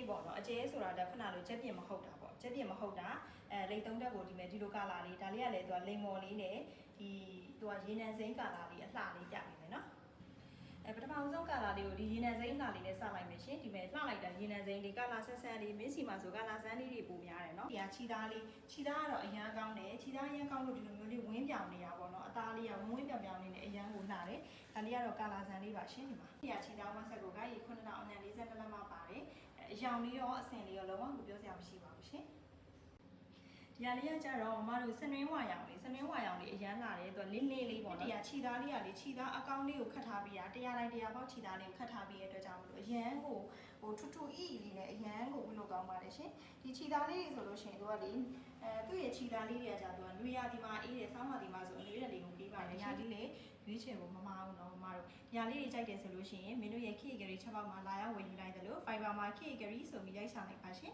လေးပေါ့နော်အကျဲဆိုတာဒါခုနလိုချက်ပြင်းမဟုတ်တာပေါ့ချက်ပြင်းမဟုတ်တာလိတ်သုံးတက်ကိုဒီမဲ့ဒီလိုကာလာလေးဒါလေးကလည်းသူကလိမ်မော်လေးနဲ့ဒီသူကရေနံစိမ်းကာလာလေးအလှလေးပြနေမယ်နော်ပထမဆုံးကာလာလေးကိုဒီရေနံစိမ်းလှလေးနဲ့စလိုက်မယ်ရှင်ဒီမဲ့လှလိုက်တာရေနံစိမ်းလေးကာလာဆက်ဆက်လေးမင်းစီမှာဆိုကာလာဆန်းလေးတွေပုံများတယ်နော်ဒီကခြိသားလေးခြိသားကတော့အရန်ကောင်းတယ်ခြိသားအရန်ကောင်းလို့ဒီလိုမျိုးလေးဝင်းပြောင်နေတာပေါ့နော်အသားလေးကဝင်းပြောင်ပြောင်နေနဲ့အရန်ကိုလှတယ်ဒါလေးကတော့ကာလာဆန်းလေးပါရှင်ဒီမှာဒီကခြိသားဝမ်းဆက်ကိုကရေ9000အနံ42လက်မပါတယ်အယောင်လေးရောအစင်လေးရောလုံးဝကိုပြောစရာမရှိပါဘူးရှင်ဒီဟာလေးကကြတော့မမတို့စနွင်းဝါရောင်လေးစနွင်းဝါရောင်လေးအရန်လာတယ်သူကလင်းလေးလေးပေါ့နော်ဒီဟာခြိသားလေးကလေခြိသားအကောင့်လေးကိုခတ်ထားပြီးတာ100တိုင်း100ပေါက်ခြိသားလေးကိုခတ်ထားပြီးရတဲ့အတွက်ကြောင့်မလို့အရန်ကိုဟိုထူထူအီအီလေးနဲ့အရန်ကိုဘယ်လိုကောင်းပါလဲရှင်ဒီခြိသားလေးတွေဆိုလို့ရှိရင်သူကလေသူ့ရဲ့ခြိသားလေးတွေကကြာသူကနွေရာသီမှာအေးတယ်ဆောင်းရာသီမှာဆိုအနွေရက်လေးကိုပေးပါတယ်ညာလေးလေရွေးချယ်ဖို့မမအောင်တော့မမတို့ဒီဟာလေးတွေကြိုက်တယ်ဆိုလို့ရှိရင်မင်းတို့ရဲ့ KKG ချက်ပေါက်မှာလာရောက်ဝယ်ယူလိုက်တယ်လို့ Fiber မှာ KKG ဆိုပြီးရိုက်ချလိုက်ပါရှင်